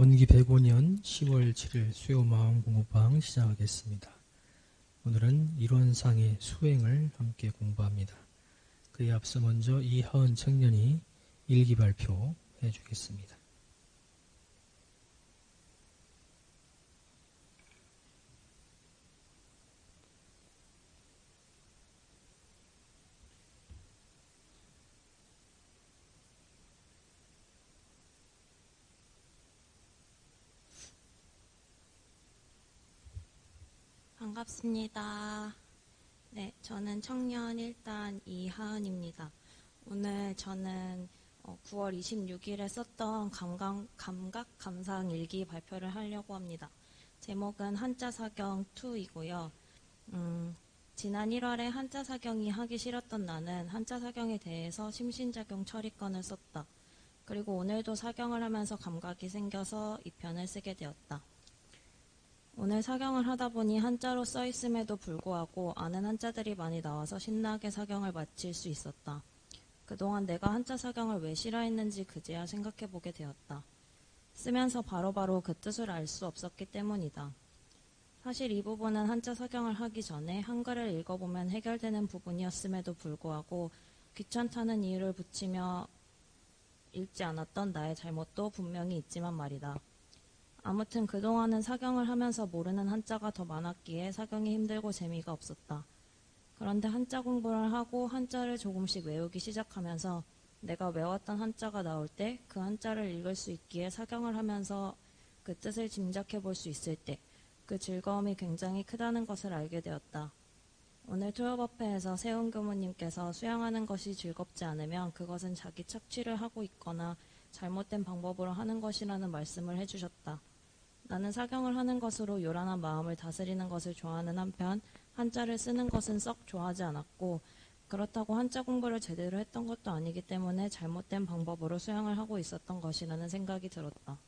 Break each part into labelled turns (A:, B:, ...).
A: 원기 105년 10월 7일 수요 마음 공부방 시작하겠습니다. 오늘은 이론상의 수행을 함께 공부합니다. 그에 앞서 먼저 이하은 청년이 일기 발표해 주겠습니다.
B: 반갑습니다. 네, 저는 청년 1단 이하은입니다. 오늘 저는 9월 26일에 썼던 감각 감상 일기 발표를 하려고 합니다. 제목은 한자 사경 2이고요. 지난 1월에 한자 사경이 하기 싫었던 나는 한자 사경에 대해서 심신작용 처리권을 썼다. 그리고 오늘도 사경을 하면서 감각이 생겨서 이 편을 쓰게 되었다. 오늘 사경을 하다 보니 한자로 써있음에도 불구하고 아는 한자들이 많이 나와서 신나게 사경을 마칠 수 있었다. 그동안 내가 한자 사경을 왜 싫어했는지 그제야 생각해보게 되었다. 쓰면서 바로바로 그 뜻을 알 수 없었기 때문이다. 사실 이 부분은 한자 사경을 하기 전에 한글을 읽어보면 해결되는 부분이었음에도 불구하고 귀찮다는 이유를 붙이며 읽지 않았던 나의 잘못도 분명히 있지만 말이다. 아무튼 그동안은 사경을 하면서 모르는 한자가 더 많았기에 사경이 힘들고 재미가 없었다. 그런데 한자 공부를 하고 한자를 조금씩 외우기 시작하면서 내가 외웠던 한자가 나올 때 그 한자를 읽을 수 있기에 사경을 하면서 그 뜻을 짐작해 볼 수 있을 때 그 즐거움이 굉장히 크다는 것을 알게 되었다. 오늘 토요법회에서 세운 교무님께서 수양하는 것이 즐겁지 않으면 그것은 자기 착취를 하고 있거나 잘못된 방법으로 하는 것이라는 말씀을 해주셨다. 나는 사경을 하는 것으로 요란한 마음을 다스리는 것을 좋아하는 한편 한자를 쓰는 것은 썩 좋아하지 않았고 그렇다고 한자 공부를 제대로 했던 것도 아니기 때문에 잘못된 방법으로 수양을 하고 있었던 것이라는 생각이 들었다.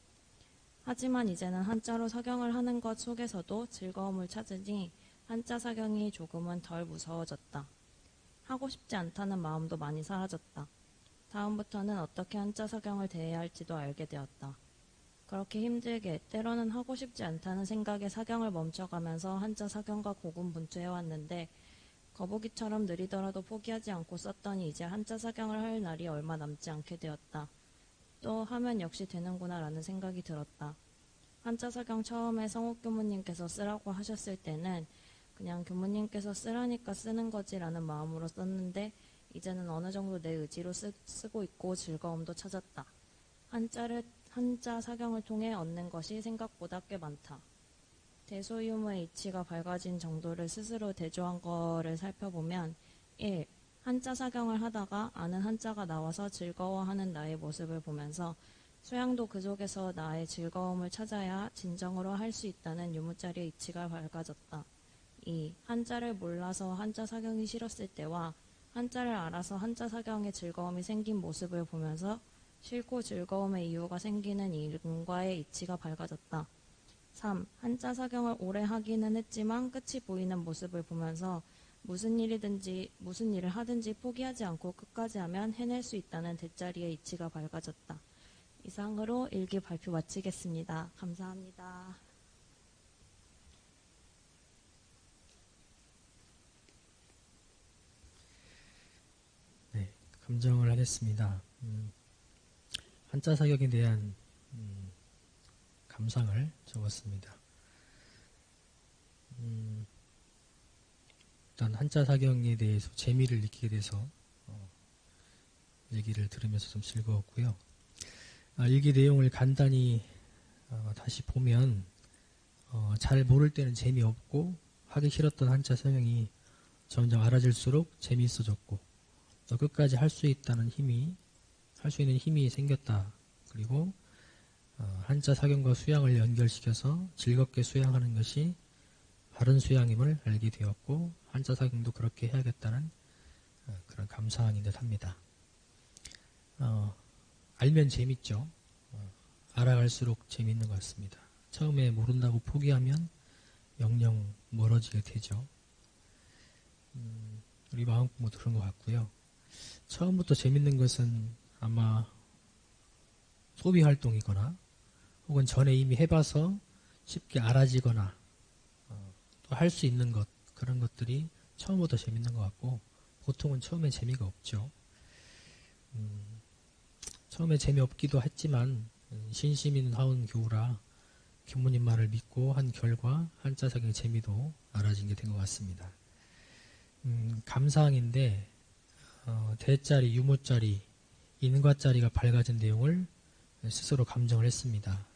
B: 하지만 이제는 한자로 사경을 하는 것 속에서도 즐거움을 찾으니 한자 사경이 조금은 덜 무서워졌다. 하고 싶지 않다는 마음도 많이 사라졌다. 다음부터는 어떻게 한자 사경을 대해야 할지도 알게 되었다. 그렇게 힘들게 때로는 하고 싶지 않다는 생각에 사경을 멈춰가면서 한자 사경과 고군분투해왔는데 거북이처럼 느리더라도 포기하지 않고 썼더니 이제 한자 사경을 할 날이 얼마 남지 않게 되었다. 또 하면 역시 되는구나 라는 생각이 들었다. 한자 사경 처음에 성욱 교무님께서 쓰라고 하셨을 때는 그냥 교무님께서 쓰라니까 쓰는 거지라는 마음으로 썼는데 이제는 어느 정도 내 의지로 쓰고 있고 즐거움도 찾았다. 한자 사경을 통해 얻는 것이 생각보다 꽤 많다. 대소유무의 이치가 밝아진 정도를 스스로 대조한 거를 살펴보면 1. 한자 사경을 하다가 아는 한자가 나와서 즐거워하는 나의 모습을 보면서 수양도 그 속에서 나의 즐거움을 찾아야 진정으로 할 수 있다는 유무자리의 이치가 밝아졌다. 2. 한자를 몰라서 한자 사경이 싫었을 때와 한자를 알아서 한자 사경에 즐거움이 생긴 모습을 보면서 싫고 즐거움의 이유가 생기는 인과의 이치가 밝아졌다. 3. 한자 사경을 오래 하기는 했지만 끝이 보이는 모습을 보면서 무슨 일을 하든지 포기하지 않고 끝까지 하면 해낼 수 있다는 대자리의 이치가 밝아졌다. 이상으로 일기 발표 마치겠습니다. 감사합니다.
A: 네, 감정을 하겠습니다. 한자 사경에 대한 감상을 적었습니다. 일단 한자 사경에 대해서 재미를 느끼게 돼서 얘기를 들으면서 좀 즐거웠고요. 일기 내용을 간단히 다시 보면 잘 모를 때는 재미없고 하기 싫었던 한자 사경이 점점 알아질수록 재미있어졌고 또 끝까지 할 수 있는 힘이 생겼다. 그리고 한자 사경과 수양을 연결시켜서 즐겁게 수양하는 것이 바른 수양임을 알게 되었고 한자 사경도 그렇게 해야겠다는 그런 감사한 듯 합니다. 알면 재밌죠. 알아갈수록 재밌는 것 같습니다. 처음에 모른다고 포기하면 영영 멀어지게 되죠. 우리 마음 공부도 그런 것 같고요. 처음부터 재밌는 것은 아마 소비 활동이거나 혹은 전에 이미 해봐서 쉽게 알아지거나 또 할 수 있는 것, 그런 것들이 처음부터 재밌는 것 같고, 보통은 처음에 재미가 없죠. 처음에 재미없기도 했지만 신시민 하운 교우라 교무님 말을 믿고 한 결과 한자성의 재미도 알아진 게 된 것 같습니다. 감사항인데 대자리, 유모자리, 인과자리가 밝아진 내용을 스스로 감정을 했습니다.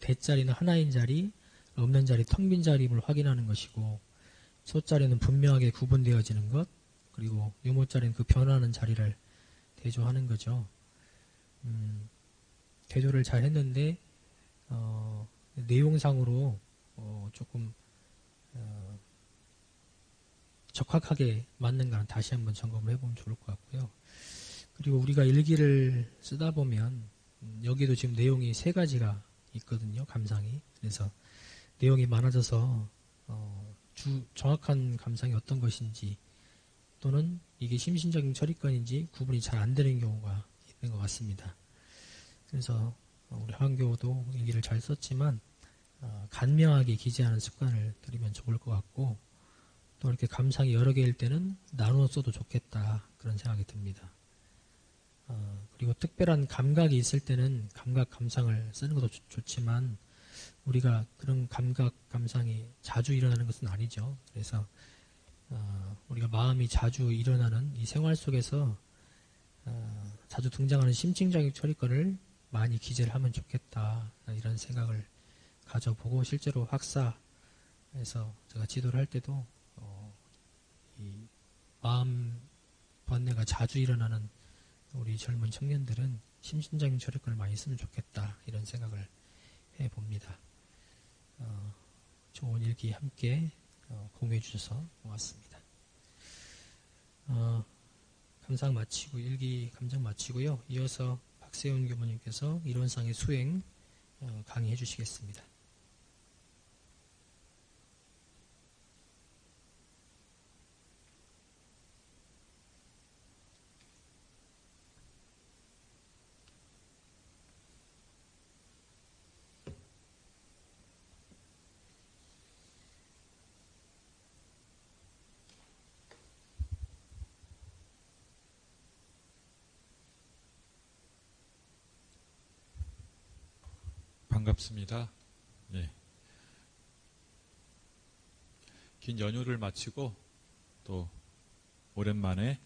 A: 대자리는 하나인 자리, 없는 자리, 텅 빈 자리임을 확인하는 것이고, 소자리는 분명하게 구분되어지는 것, 그리고 유모자리는 그 변화하는 자리를 대조하는 거죠. 대조를 잘 했는데 내용상으로 조금 적확하게 맞는가는 다시 한번 점검을 해보면 좋을 것 같고요. 그리고 우리가 일기를 쓰다 보면 여기도 지금 내용이 3가지가 있거든요. 감상이. 그래서 내용이 많아져서 정확한 감상이 어떤 것인지 또는 이게 심신적인 처리권인지 구분이 잘 안 되는 경우가 있는 것 같습니다. 그래서 우리 하은교우도 일기를 잘 썼지만 간명하게 기재하는 습관을 들이면 좋을 것 같고, 또 이렇게 감상이 여러 개일 때는 나누어 써도 좋겠다, 그런 생각이 듭니다. 그리고 특별한 감각이 있을 때는 감각 감상을 쓰는 것도 좋지만 우리가 그런 감각 감상이 자주 일어나는 것은 아니죠. 그래서 우리가 마음이 자주 일어나는 이 생활 속에서 자주 등장하는 심층적인 처리권을 많이 기재를 하면 좋겠다, 이런 생각을 가져보고, 실제로 학사에서 제가 지도를 할 때도 이 마음 번뇌가 자주 일어나는 우리 젊은 청년들은 심신적인 처리권을 많이 쓰면 좋겠다, 이런 생각을 해봅니다. 좋은 일기 함께 공유해 주셔서 고맙습니다. 감상 마치고 일기 감정 마치고요. 이어서 박세훈 교무님께서 이론상의 수행 강의해 주시겠습니다.
C: 반갑습니다. 네. 긴 연휴를 마치고 또 오랜만에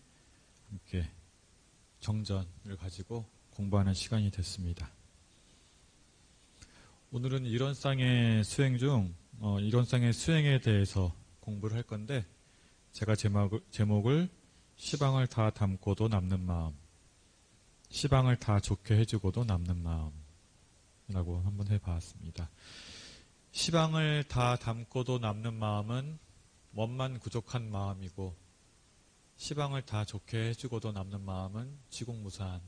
C: 함께 정전을 가지고 공부하는 시간이 됐습니다. 오늘은 이론상의 수행 중 이론상의 수행에 대해서 공부를 할 건데, 제가 제목을 시방을 다 담고도 남는 마음, 시방을 다 좋게 해주고도 남는 마음 라고 한번 해봤습니다. 시방을 다 담고도 남는 마음은 원만 구족한 마음이고, 시방을 다 좋게 해주고도 남는 마음은 지공무사한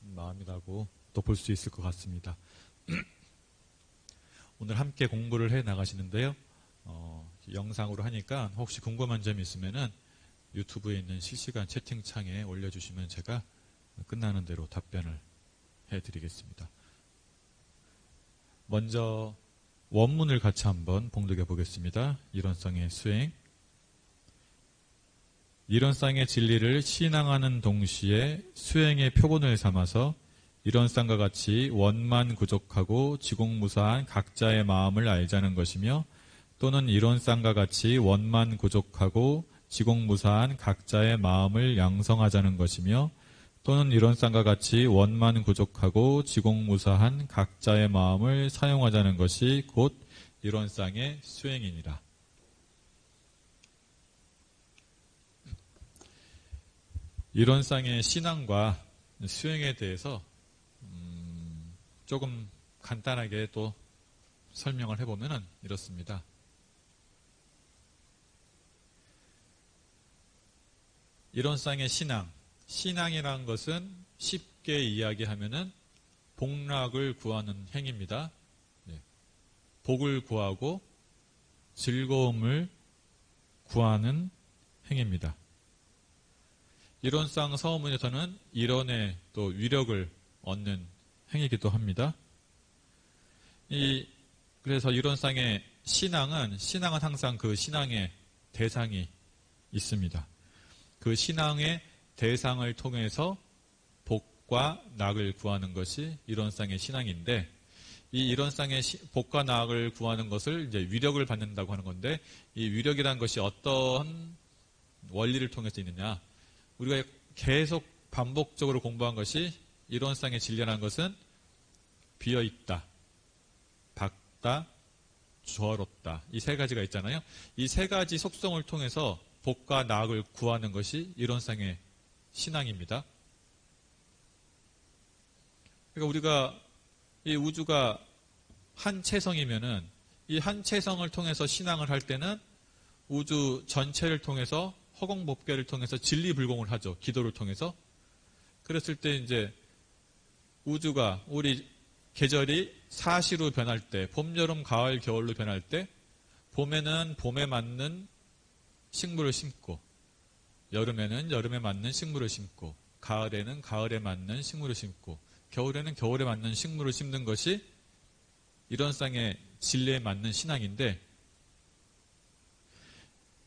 C: 마음이라고 또 볼 수 있을 것 같습니다. 오늘 함께 공부를 해 나가시는데요. 영상으로 하니까 혹시 궁금한 점이 있으면은 유튜브에 있는 실시간 채팅창에 올려주시면 제가 끝나는 대로 답변을 해드리겠습니다. 먼저 원문을 같이 한번 봉독해 보겠습니다. 이론상의 수행. 이론상의 진리를 신앙하는 동시에 수행의 표본을 삼아서 이론상과 같이 원만 구족하고 지공무사한 각자의 마음을 알자는 것이며, 또는 이론상과 같이 원만 구족하고 지공무사한 각자의 마음을 양성하자는 것이며, 또는 이론상과 같이 원만 구족하고 지공무사한 각자의 마음을 사용하자는 것이 곧 이론상의 수행이니라. 이론상의 신앙과 수행에 대해서 조금 간단하게 또 설명을 해보면 이렇습니다. 이론상의 신앙이라는 것은 쉽게 이야기하면은 복락을 구하는 행위입니다. 복을 구하고 즐거움을 구하는 행위입니다. 이론상 서문에서는 이론의 또 위력을 얻는 행위이기도 합니다. 그래서 이론상의 신앙은 항상 그 신앙의 대상이 있습니다. 그 신앙의 대상을 통해서 복과 낙을 구하는 것이 이론상의 신앙인데, 이 이론상의 복과 낙을 구하는 것을 이제 위력을 받는다고 하는 건데, 이 위력이라는 것이 어떤 원리를 통해서 있느냐? 우리가 계속 반복적으로 공부한 것이 이론상의 진리라는 것은 비어있다, 밝다, 조화롭다. 이 세 가지가 있잖아요. 이 세 가지 속성을 통해서 복과 낙을 구하는 것이 이론상의 신앙입니다. 그러니까 우리가 이 우주가 한 체성이면은 이 한 체성을 통해서 신앙을 할 때는 우주 전체를 통해서 허공법계를 통해서 진리불공을 하죠. 기도를 통해서. 그랬을 때 이제 우주가 우리 계절이 사시로 변할 때, 봄, 여름, 가을, 겨울로 변할 때, 봄에는 봄에 맞는 식물을 심고, 여름에는 여름에 맞는 식물을 심고, 가을에는 가을에 맞는 식물을 심고, 겨울에는 겨울에 맞는 식물을 심는 것이 이론상의 진리에 맞는 신앙인데,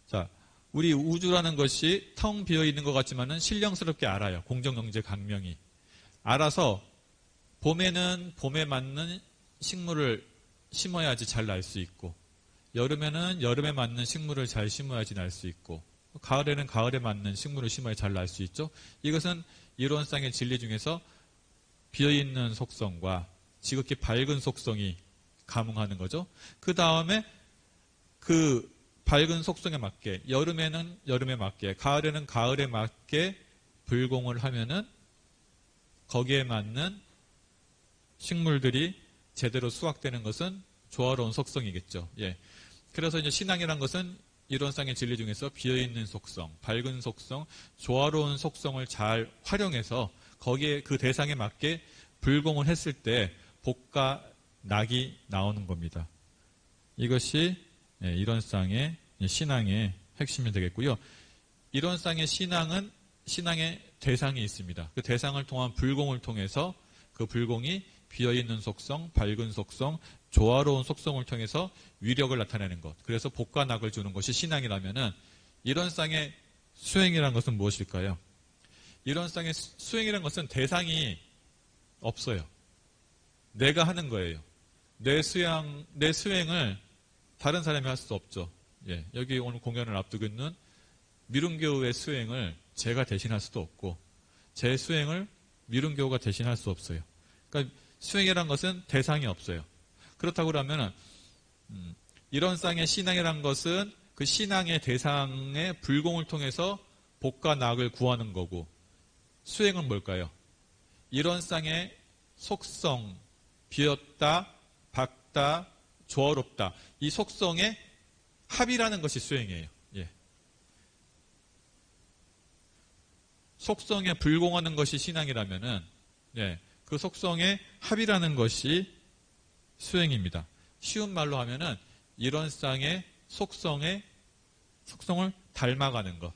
C: 자, 우리 우주라는 것이 텅 비어 있는 것 같지만은 신령스럽게 알아요. 공정경제 강명이. 알아서 봄에는 봄에 맞는 식물을 심어야지 잘 날 수 있고, 여름에는 여름에 맞는 식물을 잘 심어야지 날 수 있고, 가을에는 가을에 맞는 식물을 심어야 잘 날 수 있죠. 이것은 이론상의 진리 중에서 비어있는 속성과 지극히 밝은 속성이 가능하는 거죠. 그 다음에 그 밝은 속성에 맞게, 여름에는 여름에 맞게, 가을에는 가을에 맞게 불공을 하면은 거기에 맞는 식물들이 제대로 수확되는 것은 조화로운 속성이겠죠. 예. 그래서 이제 신앙이란 것은 이론상의 진리 중에서 비어있는 속성, 밝은 속성, 조화로운 속성을 잘 활용해서 거기에 그 대상에 맞게 불공을 했을 때 복과 낙이 나오는 겁니다. 이것이 이론상의 신앙의 핵심이 되겠고요. 이론상의 신앙은 신앙의 대상이 있습니다. 그 대상을 통한 불공을 통해서 그 불공이 비어있는 속성, 밝은 속성, 조화로운 속성을 통해서 위력을 나타내는 것. 그래서 복과 낙을 주는 것이 신앙이라면은 이론상의 수행이라는 것은 무엇일까요? 이론상의 수행이라는 것은 대상이 없어요. 내가 하는 거예요. 내 수행을 다른 사람이 할 수 없죠. 예, 여기 오늘 공연을 앞두고 있는 미룬교우의 수행을 제가 대신할 수도 없고, 제 수행을 미룬교우가 대신할 수 없어요. 그러니까 수행이라는 것은 대상이 없어요. 그렇다고 그러면 이론상의 신앙이라는 것은 그 신앙의 대상의 불공을 통해서 복과 낙을 구하는 거고, 수행은 뭘까요? 이론상의 속성, 비었다, 밝다, 조화롭다. 이 속성의 합이라는 것이 수행이에요. 예. 속성에 불공하는 것이 신앙이라면은, 예, 그 속성의 합이라는 것이 수행입니다. 쉬운 말로 하면은 이론상의 속성을 닮아가는 것.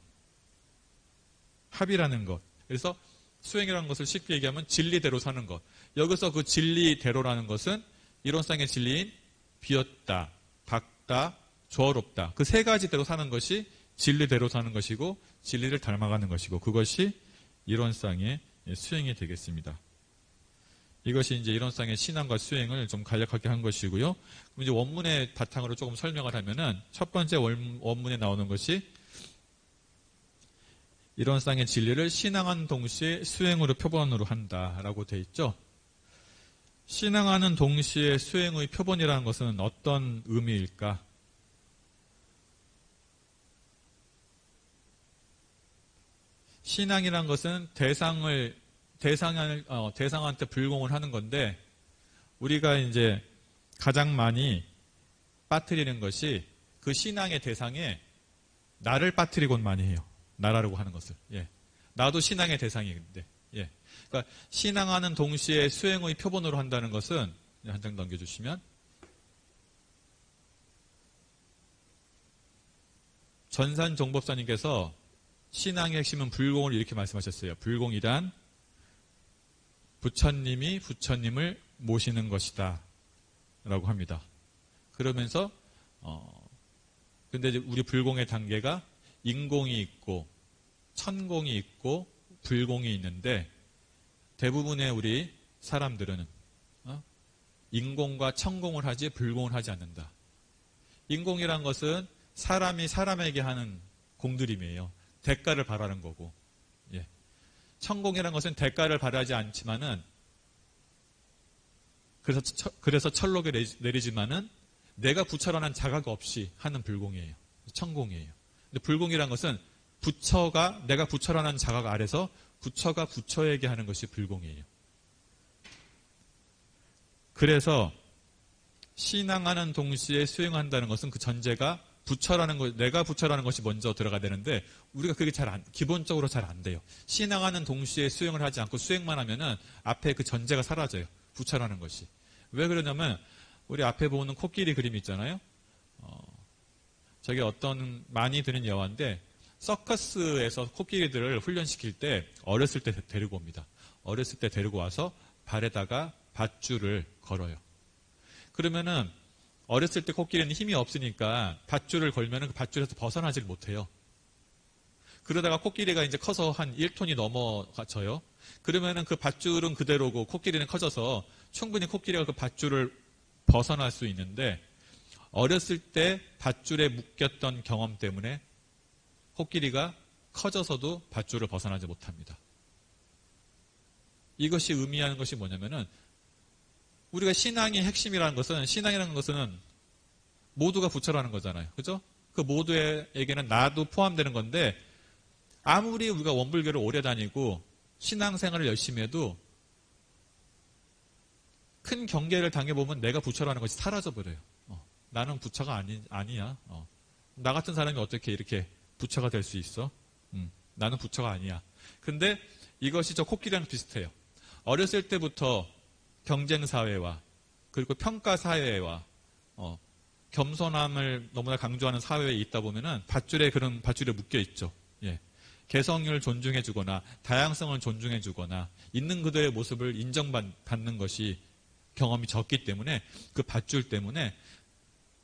C: 합이라는 것. 그래서 수행이라는 것을 쉽게 얘기하면 진리대로 사는 것. 여기서 그 진리대로라는 것은 이론상의 진리인 비었다, 밝다, 조화롭다. 그 세 가지대로 사는 것이 진리대로 사는 것이고, 진리를 닮아가는 것이고, 그것이 이론상의 수행이 되겠습니다. 이것이 이제 이론상의 신앙과 수행을 좀 간략하게 한 것이고요. 그럼 이제 원문의 바탕으로 조금 설명을 하면은, 첫 번째 원문에 나오는 것이 이론상의 진리를 신앙하는 동시에 수행으로 표본으로 한다라고 되어 있죠. 신앙하는 동시에 수행의 표본이라는 것은 어떤 의미일까? 신앙이란 것은 대상한테 불공을 하는 건데, 우리가 이제 가장 많이 빠뜨리는 것이 그 신앙의 대상에 나를 빠뜨리곤 많이 해요. 나라고 하는 것을. 예. 나도 신앙의 대상인데. 예. 그러니까 신앙하는 동시에 수행의 표본으로 한다는 것은, 한 장 넘겨주시면, 전산 종법사님께서 신앙의 핵심은 불공을 이렇게 말씀하셨어요. 불공이란 부처님이 부처님을 모시는 것이다. 라고 합니다. 그러면서 근데 이제 우리 불공의 단계가 인공이 있고 천공이 있고 불공이 있는데 대부분의 우리 사람들은 인공과 천공을 하지 불공을 하지 않는다. 인공이란 것은 사람이 사람에게 하는 공들임이에요. 대가를 바라는 거고. 예. 천공이란 것은 대가를 바라지 않지만은 그래서 철록에 내리지만은 내가 부처라는 자각 없이 하는 불공이에요. 천공이에요. 근데 불공이란 것은 내가 부처라는 자각 아래서 부처가 부처에게 하는 것이 불공이에요. 그래서 신앙하는 동시에 수행한다는 것은 그 전제가 내가 부처라는 것이 먼저 들어가야 되는데 우리가 그게 기본적으로 잘 안 돼요. 신앙하는 동시에 수행을 하지 않고 수행만 하면은 앞에 그 전제가 사라져요. 부처라는 것이. 왜 그러냐면 우리 앞에 보는 코끼리 그림 있잖아요. 저게 어떤 많이 드는 여화인데 서커스에서 코끼리들을 훈련시킬 때 어렸을 때 데리고 옵니다. 어렸을 때 데리고 와서 발에다가 밧줄을 걸어요. 그러면은 어렸을 때 코끼리는 힘이 없으니까 밧줄을 걸면은 그 밧줄에서 벗어나질 못해요. 그러다가 코끼리가 이제 커서 한 1톤이 넘어가져요. 그러면은 그 밧줄은 그대로고 코끼리는 커져서 충분히 코끼리가 그 밧줄을 벗어날 수 있는데 어렸을 때 밧줄에 묶였던 경험 때문에 코끼리가 커져서도 밧줄을 벗어나지 못합니다. 이것이 의미하는 것이 뭐냐면은 우리가 신앙의 핵심이라는 것은 모두가 부처라는 거잖아요. 그죠? 그 모두에게는 나도 포함되는 건데 아무리 우리가 원불교를 오래 다니고 신앙생활을 열심히 해도 큰 경계를 당해보면 내가 부처라는 것이 사라져버려요. 나는 부처가 아니야. 나 같은 사람이 어떻게 이렇게 부처가 될 수 있어? 나는 부처가 아니야. 근데 이것이 저 코끼리랑 비슷해요. 어렸을 때부터 경쟁사회와 그리고 평가사회와 겸손함을 너무나 강조하는 사회에 있다 보면은 밧줄에 묶여 있죠. 예. 개성을 존중해주거나 다양성을 존중해주거나 있는 그대의 모습을 인정받는 것이 경험이 적기 때문에 그 밧줄 때문에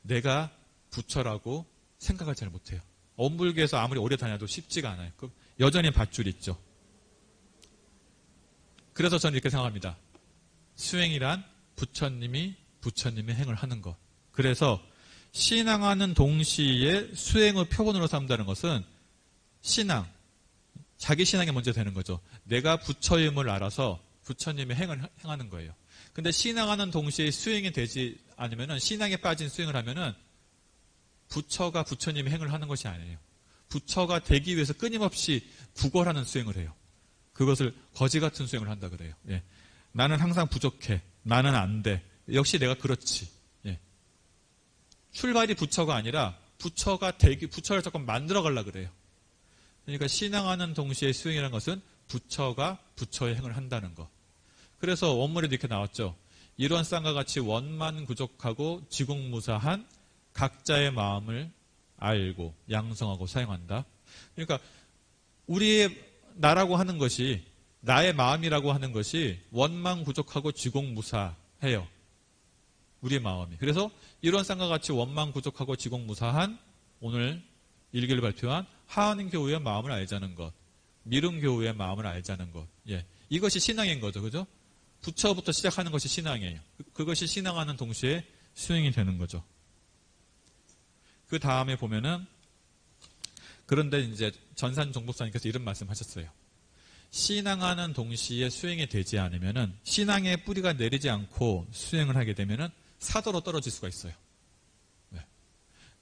C: 내가 부처라고 생각을 잘 못해요. 원불교에서 아무리 오래 다녀도 쉽지가 않아요. 여전히 밧줄 있죠. 그래서 저는 이렇게 생각합니다. 수행이란 부처님의 행을 하는 것. 그래서 신앙하는 동시에 수행을 표본으로 삼다는 것은 자기 신앙이 먼저 되는 거죠. 내가 부처임을 알아서 부처님의 행을 행하는 거예요. 근데 신앙하는 동시에 수행이 되지 않으면은 신앙에 빠진 수행을 하면은 부처가 부처님의 행을 하는 것이 아니에요. 부처가 되기 위해서 끊임없이 구걸하는 수행을 해요. 그것을 거지 같은 수행을 한다 그래요. 예. 나는 항상 부족해. 나는 안 돼. 역시 내가 그렇지. 예. 출발이 부처가 아니라 부처를 조금 만들어 가려고 그래요. 그러니까 신앙하는 동시에 수행이라는 것은 부처가 부처의 행을 한다는 것. 그래서 원문에도 이렇게 나왔죠. 이런 쌍과 같이 원만구족하고 지공무사한 각자의 마음을 알고 양성하고 사용한다. 그러니까 우리의 나라고 하는 것이 나의 마음이라고 하는 것이 원만구족하고 지공무사해요. 우리의 마음이. 그래서 이런 쌍과 같이 원만구족하고 지공무사한 오늘 일기를 발표한 하은교우의 마음을 알자는 것, 미륵교우의 마음을 알자는 것. 예, 이것이 신앙인 거죠, 그죠? 부처부터 시작하는 것이 신앙이에요. 그것이 신앙하는 동시에 수행이 되는 거죠. 그 다음에 보면은 그런데 이제 전산 종법사님께서 이런 말씀하셨어요. 신앙하는 동시에 수행이 되지 않으면은 신앙의 뿌리가 내리지 않고 수행을 하게 되면은 사도로 떨어질 수가 있어요.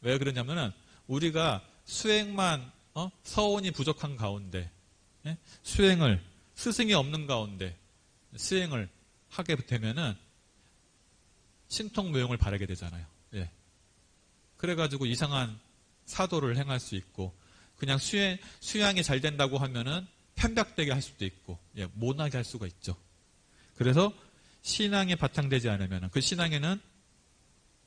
C: 왜 그러냐면은 우리가 수행만 서원이 부족한 가운데 수행을 스승이 없는 가운데 수행을 하게 되면은 신통무용을 바라게 되잖아요. 예. 그래가지고 이상한 사도를 행할 수 있고 그냥 수양이 잘 된다고 하면은 편벽되게 할 수도 있고 못하게 할 수가 있죠. 그래서 신앙이 바탕되지 않으면 그 신앙에는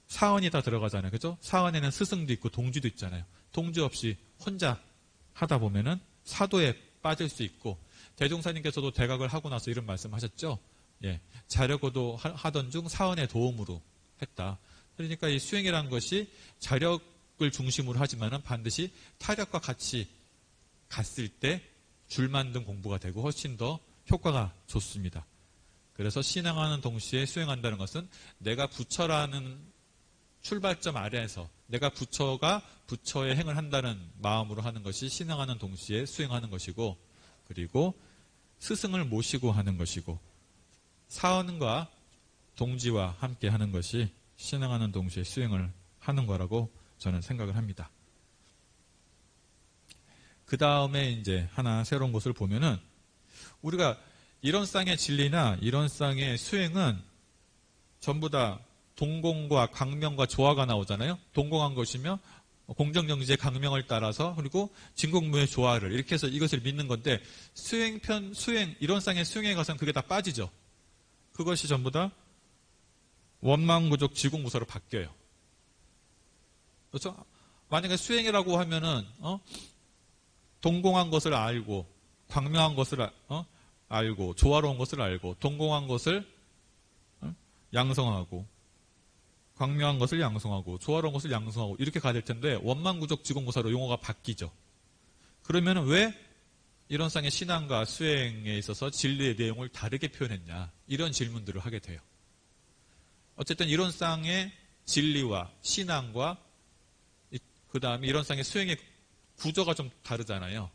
C: 사원이 다 들어가잖아요. 그죠? 사원에는 스승도 있고 동지도 있잖아요. 동지 없이 혼자 하다 보면은 사도에 빠질 수 있고 대종사님께서도 대각을 하고 나서 이런 말씀하셨죠. 예, 자려고도 하던 중 사원의 도움으로 했다. 그러니까 이 수행이라는 것이 자력을 중심으로 하지만은 반드시 타력과 같이 갔을 때 줄 만든 공부가 되고 훨씬 더 효과가 좋습니다. 그래서 신앙하는 동시에 수행한다는 것은 내가 부처라는 출발점 아래에서 내가 부처가 부처의 행을 한다는 마음으로 하는 것이 신앙하는 동시에 수행하는 것이고, 그리고 스승을 모시고 하는 것이고, 사언과 동지와 함께 하는 것이 신앙하는 동시에 수행을 하는 거라고 저는 생각을 합니다. 그 다음에 이제 하나 새로운 것을 보면은, 우리가 이런 쌍의 진리나 이런 쌍의 수행은 전부 다 동공과 강명과 조화가 나오잖아요. 동공한 것이며 공정정지의 강명을 따라서, 그리고 진공무의 조화를 이렇게 해서 이것을 믿는 건데, 수행 이런 쌍의 수행에 가서는 그게 다 빠지죠. 그것이 전부 다 원망구족 지공무사로 바뀌어요. 그렇죠? 만약에 수행이라고 하면은 동공한 것을 알고, 광명한 것을 알고, 조화로운 것을 알고, 동공한 것을 양성하고, 광명한 것을 양성하고, 조화로운 것을 양성하고, 이렇게 가야 될 텐데, 원망구족 지공무사로 용어가 바뀌죠. 그러면 왜 이런 쌍의 신앙과 수행에 있어서 진리의 내용을 다르게 표현했냐, 이런 질문들을 하게 돼요. 어쨌든 이런 쌍의 진리와 신앙과 그 다음에 이런 쌍의 수행의 구조가 좀 다르잖아요.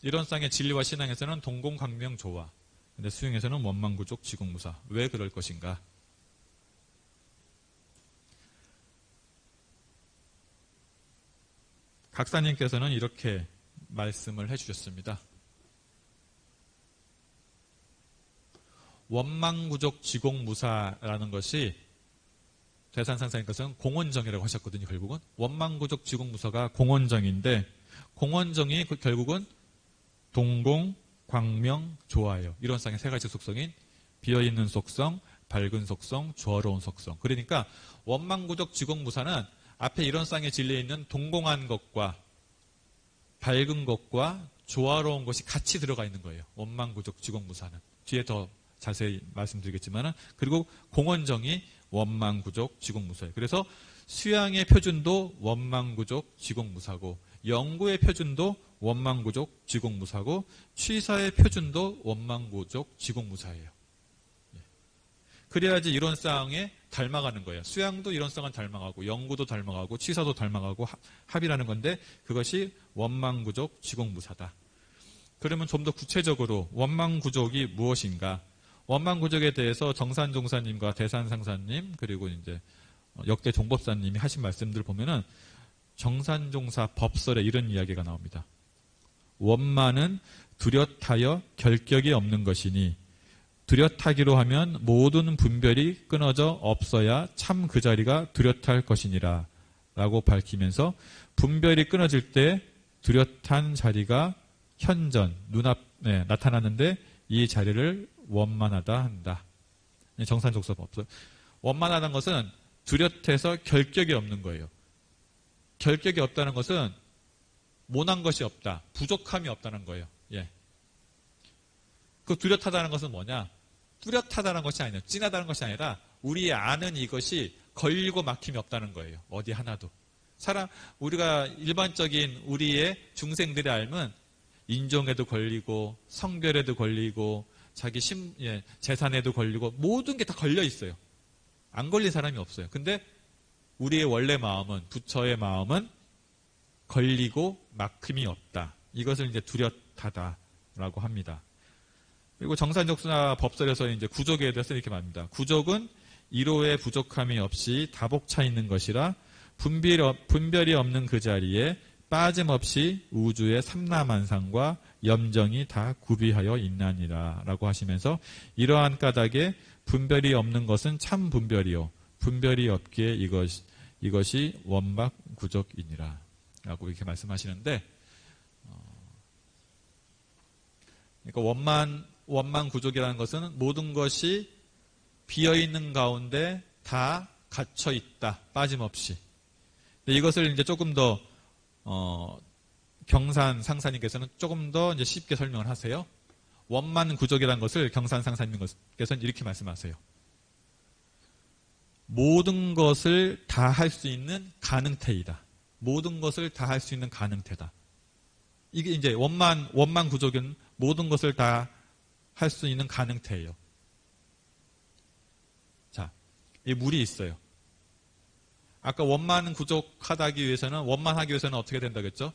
C: 이런 쌍의 진리와 신앙에서는 동공강명조화, 근데 수행에서는 원망구족 지공무사. 왜 그럴 것인가? 각사님께서는 이렇게 말씀을 해주셨습니다. 원망구족 지공무사라는 것이 대산상사님께서는 공원정이라고 하셨거든요. 결국은 원망구족 지공무사가 공원정인데, 공원정이 결국은 동공, 광명, 조화예요. 이런 쌍의 세 가지 속성인 비어있는 속성, 밝은 속성, 조화로운 속성. 그러니까 원망구족 지공무사는 앞에 이런 쌍의 진리에 있는 동공한 것과 밝은 것과 조화로운 것이 같이 들어가 있는 거예요. 원망구족 지공무사는. 뒤에 더 자세히 말씀드리겠지만은, 그리고 공원정이 원망구족 지공무사예요. 그래서 수양의 표준도 원망구족 지공무사고, 영구의 표준도 원망구족 지공무사고, 취사의 표준도 원망구족 지공무사예요. 그래야지 이론상에 닮아가는 거예요. 수양도 이론상은 닮아가고, 영구도 닮아가고, 취사도 닮아가고 합이라는 건데, 그것이 원망구족 지공무사다. 그러면 좀 더 구체적으로 원망구족이 무엇인가? 원망구족에 대해서 정산종사님과 대산상사님, 그리고 이제 역대 종법사님이 하신 말씀들 보면은 정산종사 법설에 이런 이야기가 나옵니다. 원만은 뚜렷하여 결격이 없는 것이니, 뚜렷하기로 하면 모든 분별이 끊어져 없어야 참 그 자리가 뚜렷할 것이니라 라고 밝히면서, 분별이 끊어질 때 뚜렷한 자리가 현전, 눈앞에 나타나는데 이 자리를 원만하다 한다. 정산종사 법설. 원만하다는 것은 뚜렷해서 결격이 없는 거예요. 결격이 없다는 것은 모난 것이 없다, 부족함이 없다는 거예요. 예. 그 뚜렷하다는 것은 뭐냐? 뚜렷하다는 것이 아니라, 진하다는 것이 아니라 우리의 아는 이것이 걸리고 막힘이 없다는 거예요. 어디 하나도. 우리가 일반적인 우리의 중생들의 알면 인종에도 걸리고, 성별에도 걸리고, 자기 재산에도 걸리고, 모든 게 다 걸려 있어요. 안 걸린 사람이 없어요. 근데 우리의 원래 마음은, 부처의 마음은 걸리고 막힘이 없다. 이것을 이제 뚜렷하다라고 합니다. 그리고 정산적수나 법설에서 이제 구족에 대해서 이렇게 말합니다. 구족은 이로의 부족함이 없이 다복차 있는 것이라, 분별이 없는 그 자리에 빠짐없이 우주의 삼라만상과 염정이 다 구비하여 있나니라 라고 하시면서, 이러한 까닭에 분별이 없는 것은 참 분별이요, 분별이 없기에 이것이 원박구족이니라 라고 이렇게 말씀하시는데, 그러니까 원만구족이라는 것은 모든 것이 비어있는 가운데 다 갇혀 있다, 빠짐없이. 근데 이것을 이제 조금 더 경산 상사님께서는 조금 더 이제 쉽게 설명을 하세요. 원만구족이라는 것을 경산 상사님께서는 이렇게 말씀하세요. 모든 것을 다 할 수 있는 가능태이다. 모든 것을 다 할 수 있는 가능태다. 이게 이제 원만 구족은 모든 것을 다 할 수 있는 가능태예요. 자, 이 물이 있어요. 아까 원만 구족하기 위해서는 원만하기 위해서는 어떻게 된다겠죠?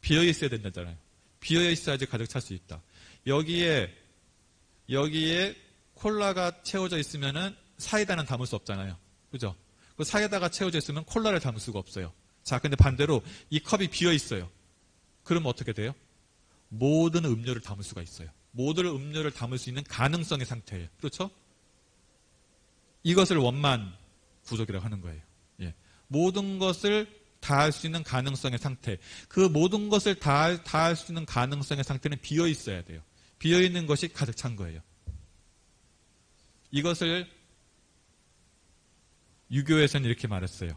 C: 비어 있어야 된다잖아요. 비어 있어야지 가득 찰 수 있다. 여기에 콜라가 채워져 있으면은 사이다는 담을 수 없잖아요. 그죠? 그 사이다가 채워져 있으면 콜라를 담을 수가 없어요. 자, 근데 반대로 이 컵이 비어 있어요. 그러면 어떻게 돼요? 모든 음료를 담을 수가 있어요. 모든 음료를 담을 수 있는 가능성의 상태예요. 그렇죠? 이것을 원만 구족이라고 하는 거예요. 예. 모든 것을 다 할 수 있는 가능성의 상태. 그 모든 것을 다 할 수 있는 가능성의 상태는 비어 있어야 돼요. 비어 있는 것이 가득 찬 거예요. 이것을 유교에서는 이렇게 말했어요.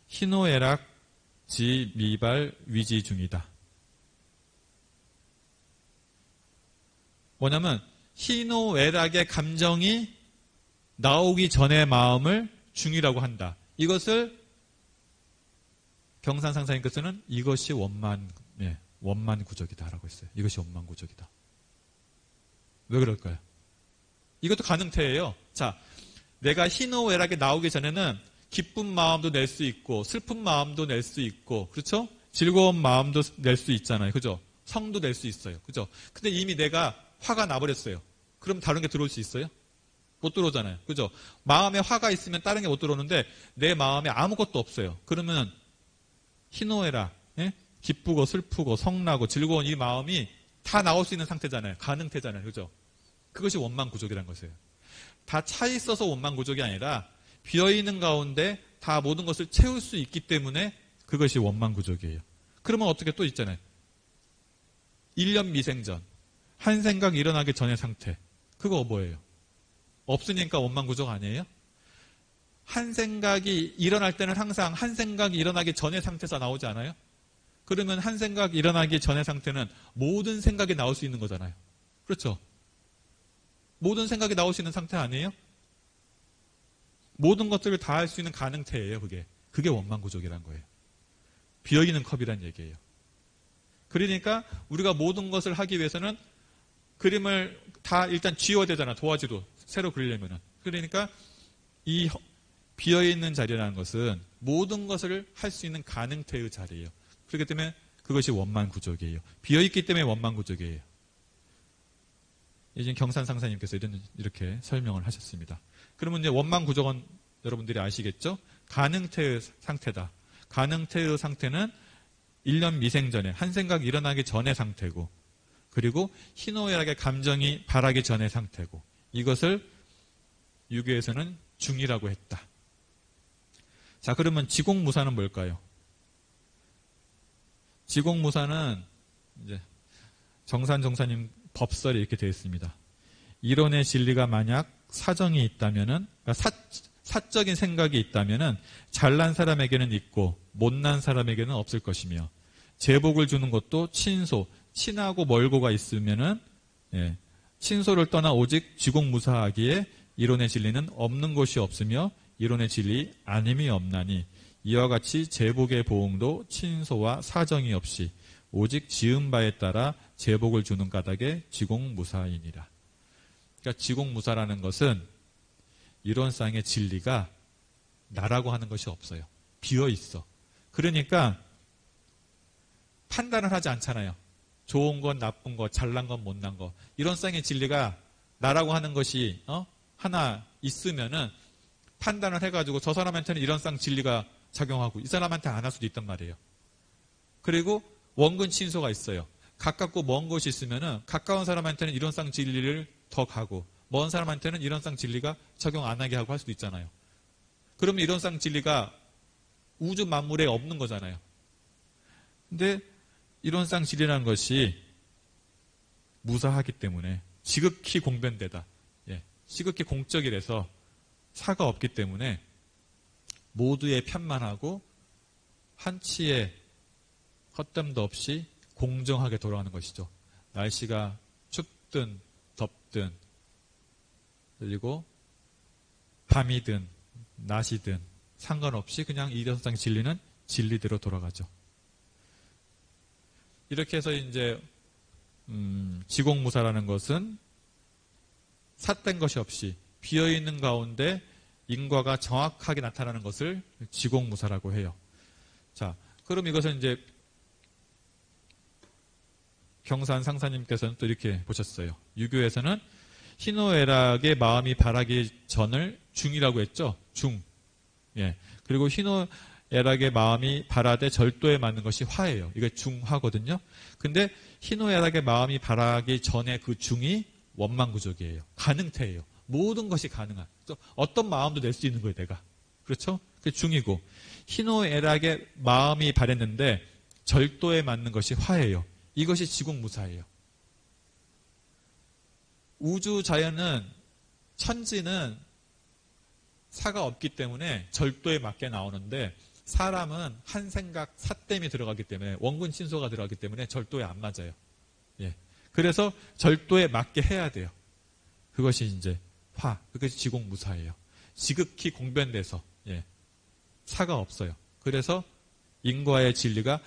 C: 희노애락 지 미발 위지 중이다. 뭐냐면 희노애락의 감정이 나오기 전의 마음을 중이라고 한다. 이것을 경산상사님께서는 이것이 원만 구족이다라고 했어요. 이것이 원만 구족이다. 왜 그럴까요? 이것도 가능태예요. 자, 내가 희노애락이 나오기 전에는 기쁜 마음도 낼 수 있고 슬픈 마음도 낼 수 있고 그렇죠? 즐거운 마음도 낼 수 있잖아요. 그죠? 성도 낼 수 있어요. 그죠? 근데 이미 내가 화가 나버렸어요. 그럼 다른 게 들어올 수 있어요? 못 들어오잖아요. 그죠? 마음에 화가 있으면 다른 게 못 들어오는데 내 마음에 아무것도 없어요. 그러면 희노애락, 예? 기쁘고 슬프고 성나고 즐거운 이 마음이 다 나올 수 있는 상태잖아요. 가능태잖아요. 그죠? 그것이 원만 구족이라는 것이에요. 다 차 있어서 원만 구족이 아니라 비어있는 가운데 다 모든 것을 채울 수 있기 때문에 그것이 원만 구족이에요. 그러면 어떻게 또 있잖아요. 1년 미생전. 한 생각 일어나기 전의 상태. 그거 뭐예요? 없으니까 원만 구족 아니에요? 한 생각이 일어날 때는 항상 한 생각이 일어나기 전의 상태에서 나오지 않아요? 그러면 한 생각이 일어나기 전의 상태는 모든 생각이 나올 수 있는 거잖아요. 그렇죠? 모든 생각이 나올 수 있는 상태 아니에요? 모든 것들을 다 할 수 있는 가능태예요, 그게. 그게 원만구족이란 거예요. 비어있는 컵이란 얘기예요. 그러니까 우리가 모든 것을 하기 위해서는 그림을 다 일단 지워야 되잖아, 도화지도. 새로 그리려면은. 그러니까 이 비어있는 자리라는 것은 모든 것을 할 수 있는 가능태의 자리예요. 그렇기 때문에 그것이 원만구족이에요. 비어있기 때문에 원만구족이에요. 이제 경산상사님께서 이렇게 설명을 하셨습니다. 그러면 이제 원만구족은 여러분들이 아시겠죠? 가능태의 상태다. 가능태의 상태는 1년 미생전에 한 생각 일어나기 전의 상태고 그리고 희노애락의 감정이 발하기 전의 상태고 이것을 유교에서는 중이라고 했다. 자, 그러면 지공무사는 뭘까요? 지공무사는 이제 정산정사님 법설이 이렇게 되어 있습니다. 이론의 진리가 만약 사정이 있다면은, 그러니까 사적인 생각이 있다면은 잘난 사람에게는 있고 못난 사람에게는 없을 것이며 제복을 주는 것도 친하고 멀고가 있으면은 친소를 떠나 오직 지공무사하기에 이론의 진리는 없는 것이 없으며 이론의 진리 아님이 없나니 이와 같이 제복의 보응도 친소와 사정이 없이 오직 지은 바에 따라 제복을 주는 까닭에 지공무사이니라. 그러니까 지공무사라는 것은 이론상의 진리가 나라고 하는 것이 없어요. 비어 있어. 그러니까 판단을 하지 않잖아요. 좋은 건 나쁜 것, 잘난 건 못난 것. 이론상의 진리가 나라고 하는 것이 하나 있으면은 판단을 해가지고 저 사람한테는 이론상 진리가 작용하고 이 사람한테 안 할 수도 있단 말이에요. 그리고 원근 친소가 있어요. 가깝고 먼 곳이 있으면은 가까운 사람한테는 이론상 진리를 더 가고 먼 사람한테는 이론상 진리가 적용 안 하게 하고 할 수도 있잖아요. 그러면 이론상 진리가 우주 만물에 없는 거잖아요. 근데 이론상 진리라는 것이 무사하기 때문에 지극히 공변되다. 지극히 공적이라서 사가 없기 때문에 모두의 편만하고 한치의 헛됨도 없이 공정하게 돌아가는 것이죠. 날씨가 춥든 덥든 그리고 밤이든 낫이든 상관없이 그냥 이론상 진리는 진리대로 돌아가죠. 이렇게 해서 이제 지공무사라는 것은 삿된 것이 없이 비어있는 가운데 인과가 정확하게 나타나는 것을 지공무사라고 해요. 자, 그럼 이것은 이제 경산 상사님께서는 또 이렇게 보셨어요. 유교에서는 희노애락의 마음이 바라기 전을 중이라고 했죠. 중. 예. 그리고 희노애락의 마음이 바라되 절도에 맞는 것이 화예요. 이게 중화거든요. 근데 희노애락의 마음이 바라기 전에 그 중이 원망구족이에요. 가능태예요. 모든 것이 가능한. 어떤 마음도 낼 수 있는 거예요, 내가. 그렇죠? 그게 중이고. 희노애락의 마음이 바랬는데 절도에 맞는 것이 화예요. 이것이 지공무사예요. 우주 자연은, 천지는 사가 없기 때문에 절도에 맞게 나오는데 사람은 한 생각, 삿됨이 들어가기 때문에 원군 친소가 들어가기 때문에 절도에 안 맞아요. 예. 그래서 절도에 맞게 해야 돼요. 그것이 이제 화, 그것이 지공무사예요. 지극히 공변돼서 예. 사가 없어요. 그래서 인과의 진리가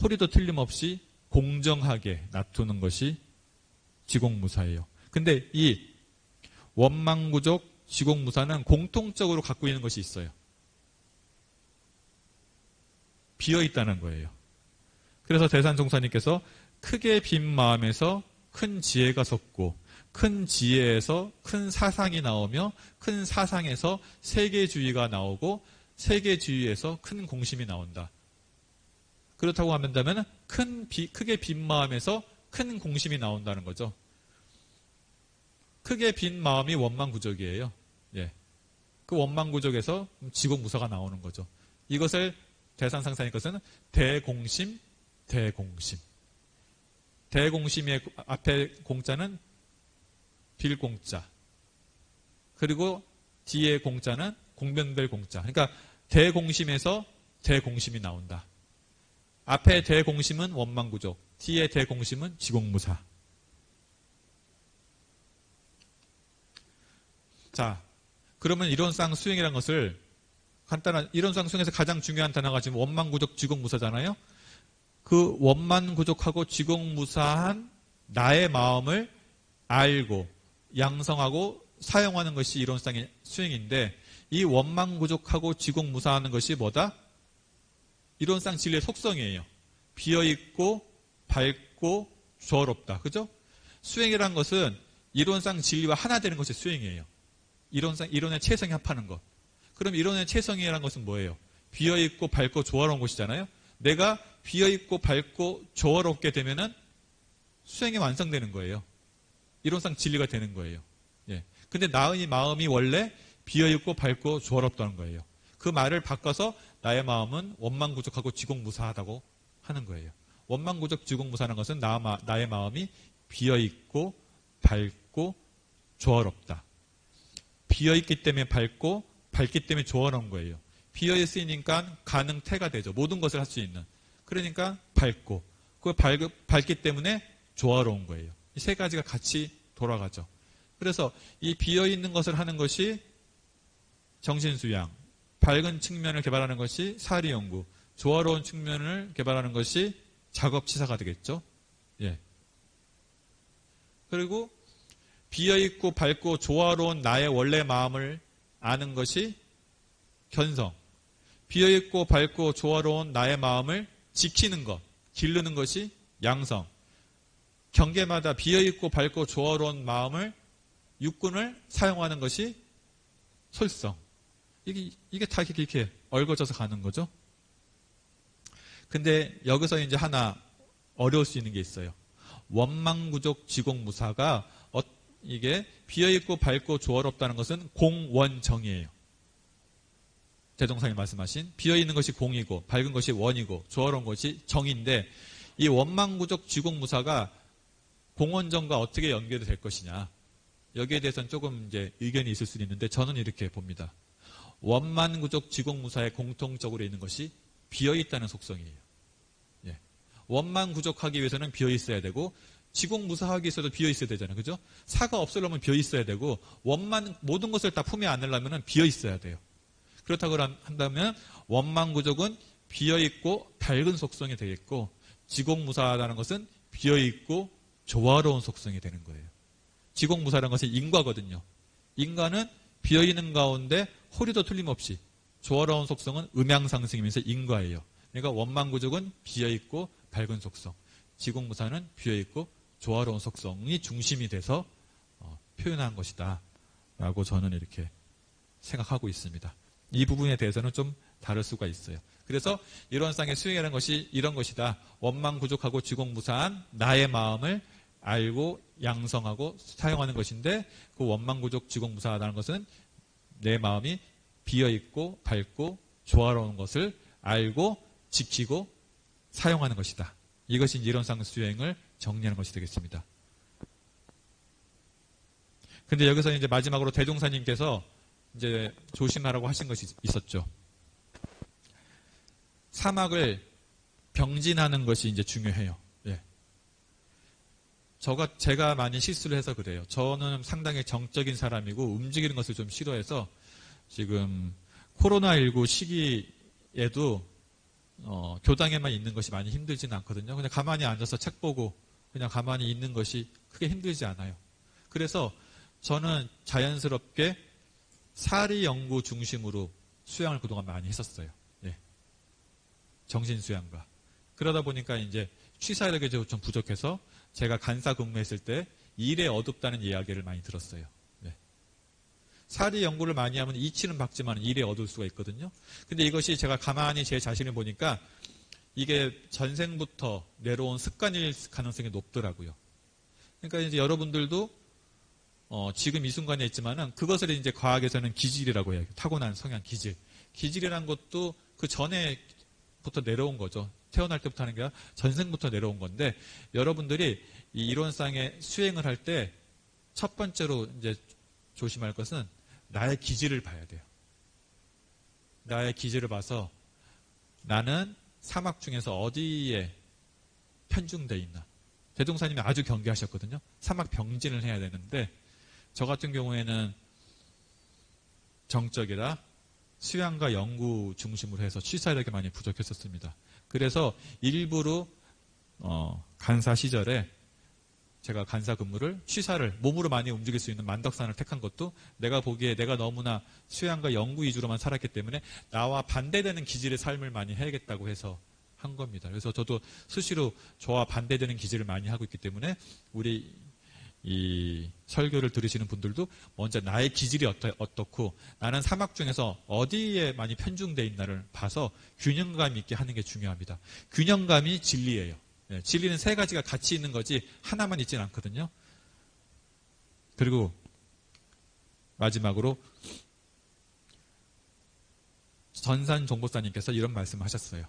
C: 호리도 틀림없이 공정하게 놔두는 것이 지공무사예요. 근데 이 원망구족 지공무사는 공통적으로 갖고 있는 것이 있어요. 비어있다는 거예요. 그래서 대산종사님께서 크게 빈 마음에서 큰 지혜가 솟고 큰 지혜에서 큰 사상이 나오며 큰 사상에서 세계주의가 나오고 세계주의에서 큰 공심이 나온다. 그렇다고 한다면 크게 빈 마음에서 큰 공심이 나온다는 거죠. 크게 빈 마음이 원망구족이에요. 예. 그 원망구족에서 지공무사가 나오는 거죠. 이것을 대산상사님께서는 대공심, 대공심. 대공심의 앞에 공자는 빌공자. 그리고 뒤에 공자는 공변될 공자. 그러니까 대공심에서 대공심이 나온다. 앞에 대공심은 원망구족, 뒤에 대공심은 지공무사. 자, 그러면 이론상 수행이라는 것을 간단한, 이론상 수행에서 가장 중요한 단어가 지금 원망구족, 지공무사잖아요. 그 원망구족하고 지공무사한 나의 마음을 알고 양성하고 사용하는 것이 이론상의 수행인데, 이 원망구족하고 지공무사하는 것이 뭐다? 이론상 진리의 속성이에요. 비어있고 밝고 조화롭다. 그죠? 수행이란 것은 이론상 진리와 하나 되는 것이 수행이에요. 이론의 체성이 합하는 것. 그럼 이론의 체성이라는 것은 뭐예요? 비어있고 밝고 조화로운 것이잖아요. 내가 비어있고 밝고 조화롭게 되면은 수행이 완성되는 거예요. 이론상 진리가 되는 거예요. 예. 근데 나의 마음이 원래 비어있고 밝고 조화롭다는 거예요. 그 말을 바꿔서 나의 마음은 원망구족하고 지공무사하다고 하는 거예요. 원망구족 지공무사하는 것은 나의 마음이 비어있고 밝고 조화롭다. 비어있기 때문에 밝고 밝기 때문에 조화로운 거예요. 비어있으니까 가능태가 되죠. 모든 것을 할 수 있는. 그러니까 밝고 그 밝기 때문에 조화로운 거예요. 이 세 가지가 같이 돌아가죠. 그래서 이 비어있는 것을 하는 것이 정신수양, 밝은 측면을 개발하는 것이 사리연구, 조화로운 측면을 개발하는 것이 작업치사가 되겠죠. 예. 그리고 비어있고 밝고 조화로운 나의 원래 마음을 아는 것이 견성, 비어있고 밝고 조화로운 나의 마음을 지키는 것, 기르는 것이 양성, 경계마다 비어있고 밝고 조화로운 마음을 육군을 사용하는 것이 솔성. 이게 다 이렇게 얽어져서 가는 거죠. 근데 여기서 이제 하나 어려울 수 있는 게 있어요. 원망구족 지공무사가 이게 비어있고 밝고 조화롭다는 것은 공원정이에요. 대종상이 말씀하신 비어있는 것이 공이고 밝은 것이 원이고 조화로운 것이 정인데, 이 원망구족 지공무사가 공원정과 어떻게 연결이 될 것이냐, 여기에 대해서는 조금 이제 의견이 있을 수는 있는데 저는 이렇게 봅니다. 원만구족 지공무사에 공통적으로 있는 것이 비어있다는 속성이에요. 예. 원만구족하기 위해서는 비어있어야 되고 지공무사하기 위해서도 비어있어야 되잖아요. 그죠? 사가 없으려면 비어있어야 되고 모든 것을 다 품에 안으려면 비어있어야 돼요. 그렇다고 한다면 원망구족은 비어있고 밝은 속성이 되겠고 지공무사라는 것은 비어있고 조화로운 속성이 되는 거예요. 지공무사라는 것은 인과거든요. 인과는 비어있는 가운데 호리도 틀림없이 조화로운 속성은 음양상승이면서 인과예요. 그러니까 원망구족은 비어있고 밝은 속성, 지공무사는 비어있고 조화로운 속성이 중심이 돼서 표현한 것이다 라고 저는 이렇게 생각하고 있습니다. 이 부분에 대해서는 좀 다를 수가 있어요. 그래서 이론상의 수행이라는 것이 이런 것이다. 원망구족하고 지공무사한 나의 마음을 알고 양성하고 사용하는 것인데 그 원망구족 지공무사하다는 것은 내 마음이 비어있고 밝고 조화로운 것을 알고 지키고 사용하는 것이다. 이것이 이론상 수행을 정리하는 것이 되겠습니다. 근데 여기서 이제 마지막으로 대종사님께서 이제 조심하라고 하신 것이 있었죠. 사막을 병진하는 것이 이제 중요해요. 예. 제가 많이 실수를 해서 그래요. 저는 상당히 정적인 사람이고 움직이는 것을 좀 싫어해서 지금 코로나19 시기에도 교당에만 있는 것이 많이 힘들지는 않거든요. 그냥 가만히 앉아서 책 보고 그냥 가만히 있는 것이 크게 힘들지 않아요. 그래서 저는 자연스럽게 사리 연구 중심으로 수양을 그동안 많이 했었어요. 예. 정신 수양과. 그러다 보니까 이제 취사력이 좀 부족해서 제가 간사 근무했을 때 일에 어둡다는 이야기를 많이 들었어요. 예. 사리 연구를 많이 하면 이치는 박지만 일에 어두울 수가 있거든요. 근데 이것이 제가 가만히 제 자신을 보니까 이게 전생부터 내려온 습관일 가능성이 높더라고요. 그러니까 이제 여러분들도 지금 이 순간에 있지만은 그것을 이제 과학에서는 기질이라고 해요. 타고난 성향 기질. 기질이라는 것도 그 전에부터 내려온 거죠. 태어날 때부터 하는 게 아니라 전생부터 내려온 건데 여러분들이 이 이론상의 수행을 할 때 첫 번째로 이제 조심할 것은 나의 기질을 봐야 돼요. 나의 기질을 봐서 나는 사막 중에서 어디에 편중되어 있나. 대종사님이 아주 경계하셨거든요. 사막 병진을 해야 되는데 저 같은 경우에는 정적이라 수양과 연구 중심으로 해서 취사력이 많이 부족했었습니다. 그래서 일부러 간사 시절에 제가 간사 근무를 취사를 몸으로 많이 움직일 수 있는 만덕산을 택한 것도 내가 보기에 내가 너무나 수양과 연구 위주로만 살았기 때문에 나와 반대되는 기질의 삶을 많이 해야겠다고 해서 한 겁니다. 그래서 저도 수시로 저와 반대되는 기질을 많이 하고 있기 때문에 우리 이 설교를 들으시는 분들도 먼저 나의 기질이 어떻고 나는 사막 중에서 어디에 많이 편중되어 있나를 봐서 균형감 있게 하는 게 중요합니다. 균형감이 진리예요. 네, 진리는 세 가지가 같이 있는 거지 하나만 있지는 않거든요. 그리고 마지막으로 전산 종보사님께서 이런 말씀을 하셨어요.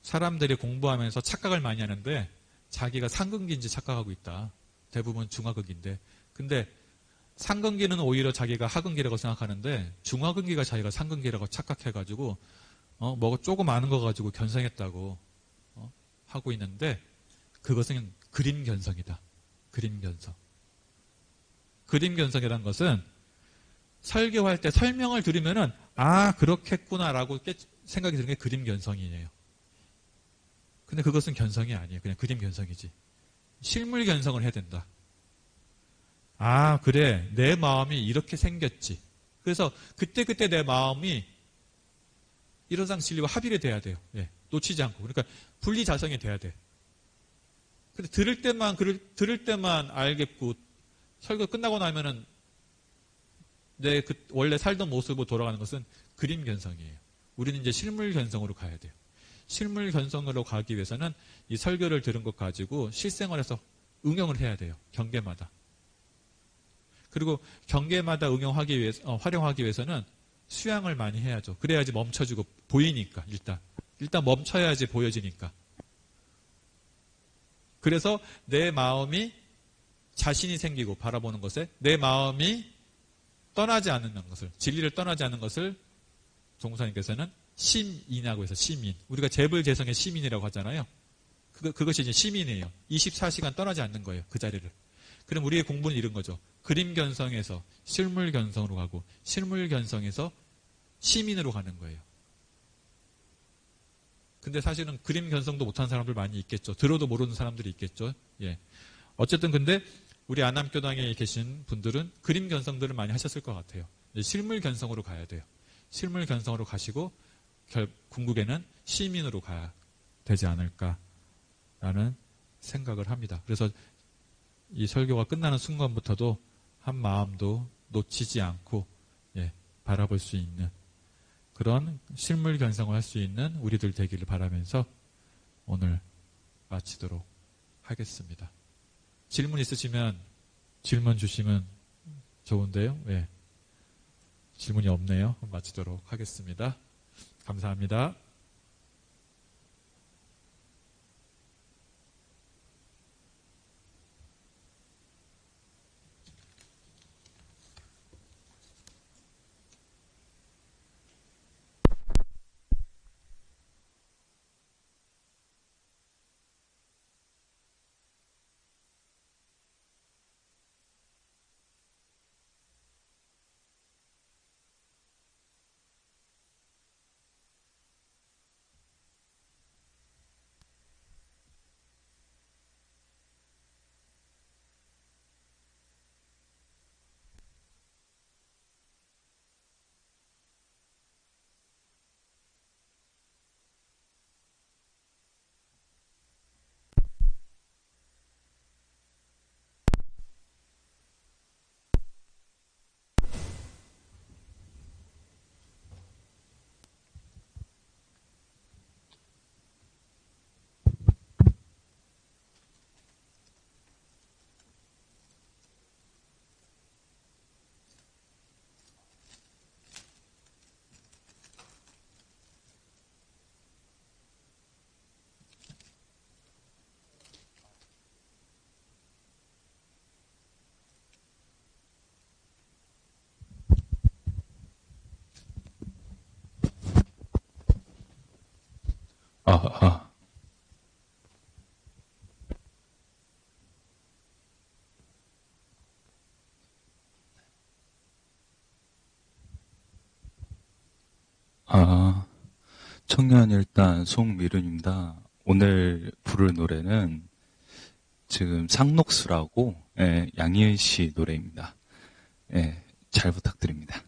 C: 사람들이 공부하면서 착각을 많이 하는데 자기가 상근기인지 착각하고 있다. 대부분 중하근기인데. 근데 상근기는 오히려 자기가 하근기라고 생각하는데 중하근기가 자기가 상근기라고 착각해가지고 뭐 조금 아는 거 가지고 견성했다고 하고 있는데 그것은 그림 견성이다. 그림 견성. 그림 견성이라는 것은 설교할 때 설명을 들으면은 그렇겠구나라고 생각이 드는 게 그림 견성이에요. 근데 그것은 견성이 아니에요. 그냥 그림 견성이지. 실물 견성을 해야 된다. 그래. 내 마음이 이렇게 생겼지. 그래서 그때그때 내 마음이 이론상 진리와 합일이 돼야 돼요. 예, 놓치지 않고. 그러니까 분리자성이 돼야 돼. 근데 들을 때만 알겠고 설교 끝나고 나면은 내 원래 살던 모습으로 돌아가는 것은 그림 견성이에요. 우리는 이제 실물 견성으로 가야 돼요. 실물 견성으로 가기 위해서는 이 설교를 들은 것 가지고 실생활에서 응용을 해야 돼요. 경계마다. 그리고 경계마다 응용하기 위해서, 활용하기 위해서는 수양을 많이 해야죠. 그래야지 멈춰주고 보이니까 일단 멈춰야지 보여지니까. 그래서 내 마음이 자신이 생기고 바라보는 것에 내 마음이 떠나지 않는 것을, 진리를 떠나지 않는 것을 종사님께서는 심인이라고 해서 심인. 우리가 재불재성의 심인이라고 하잖아요. 그것이 이제 심인이에요. 24시간 떠나지 않는 거예요. 그 자리를. 그럼 우리의 공부는 이런 거죠. 그림 견성에서 실물 견성으로 가고 실물 견성에서 시민으로 가는 거예요. 근데 사실은 그림 견성도 못하는 사람들 많이 있겠죠. 들어도 모르는 사람들이 있겠죠. 예. 어쨌든 근데 우리 안암교당에 계신 분들은 그림 견성들을 많이 하셨을 것 같아요. 실물 견성으로 가야 돼요. 실물 견성으로 가시고 궁극에는 시민으로 가야 되지 않을까라는 생각을 합니다. 그래서 이 설교가 끝나는 순간부터도 한 마음도 놓치지 않고 바라볼 수 있는 그런 실물 견성을 할 수 있는 우리들 되기를 바라면서 오늘 마치도록 하겠습니다. 질문 있으시면 질문 주시면 좋은데요. 예. 질문이 없네요. 마치도록 하겠습니다. 감사합니다.
D: 청년 일단 송미른입니다. 오늘 부를 노래는 지금 상록수라고 양희은 씨 노래입니다. 잘 부탁드립니다.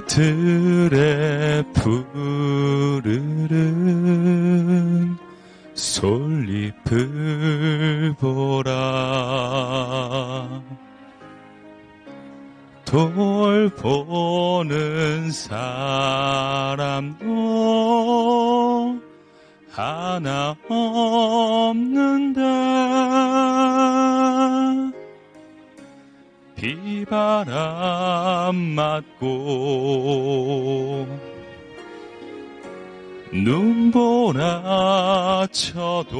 D: 저들의 푸르른 솔잎을 보라 돌보는 사람도 하나 없는다 비바람 맞고 눈보라 쳐도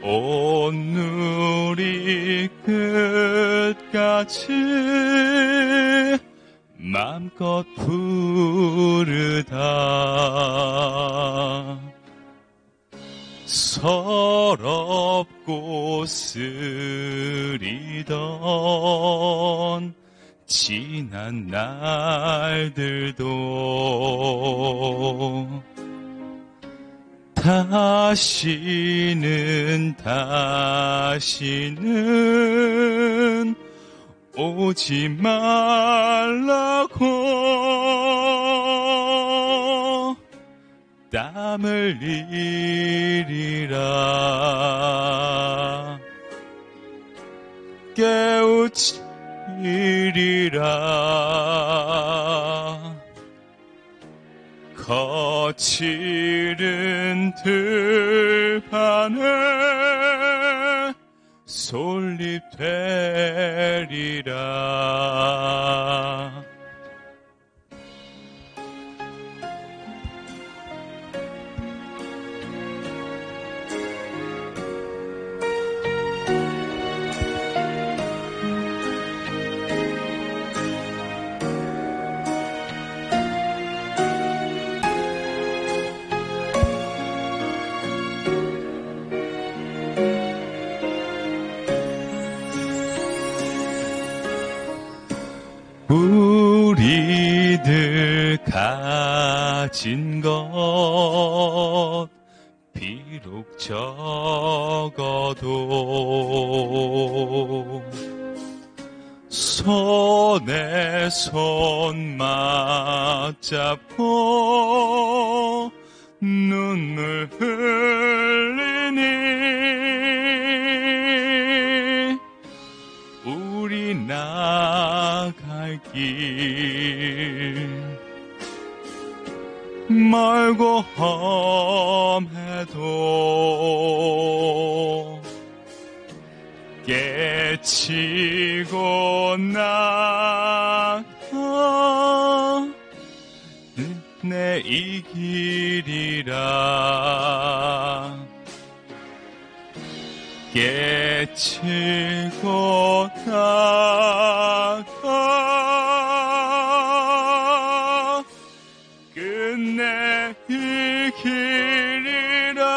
D: 온누리 끝까지 맘껏 부르다 서럽고 쓰리던 지난 날들도 다시는 오지 말라고 땀 흘리리라 깨우치리라 거칠은 들판에 솔잎 되리라 진 것 비록 적어도 손에 손 맞잡고 눈물 흘리니 우리 나갈 길 멀고 험해도 깨치고 나가 내 이 길이라 깨치고 나가 끝내 이 길이라.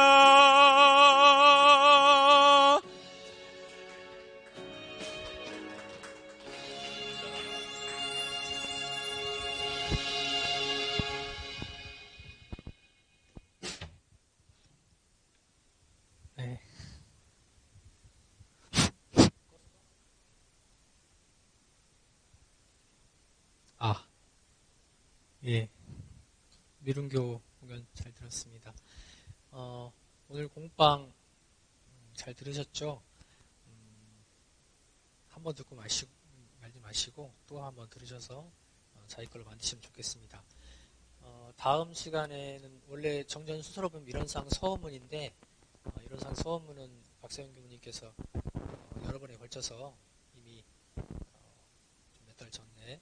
A: 네. 아, 예. 미룬교 공연 잘 들었습니다. 오늘 공방 잘 들으셨죠? 한번 듣고 말지 마시고 또 한번 들으셔서 자기 걸로 만드시면 좋겠습니다. 다음 시간에는 원래 정전 수서로분 밀원상 서원문인데 이론상 서원문은 박세영 교무님께서 여러 번에 걸쳐서 이미 몇 달 전에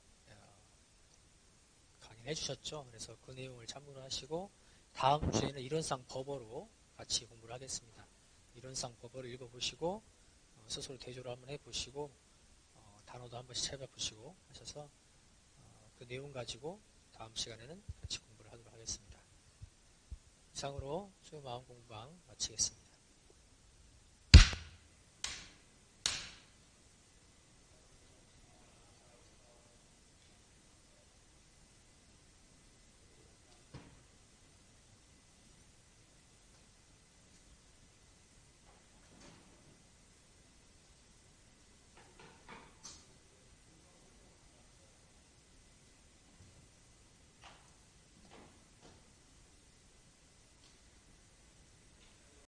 A: 강의를 해주셨죠. 그래서 그 내용을 참고를 하시고 다음 주에는 이론상 법어로 같이 공부를 하겠습니다. 이론상 법어를 읽어보시고 스스로 대조를 한번 해보시고 단어도 한 번씩 찾아보시고 하셔서 그 내용 가지고 다음 시간에는 같이 공부를 하도록 하겠습니다. 이상으로 수요 마음 공방 마치겠습니다.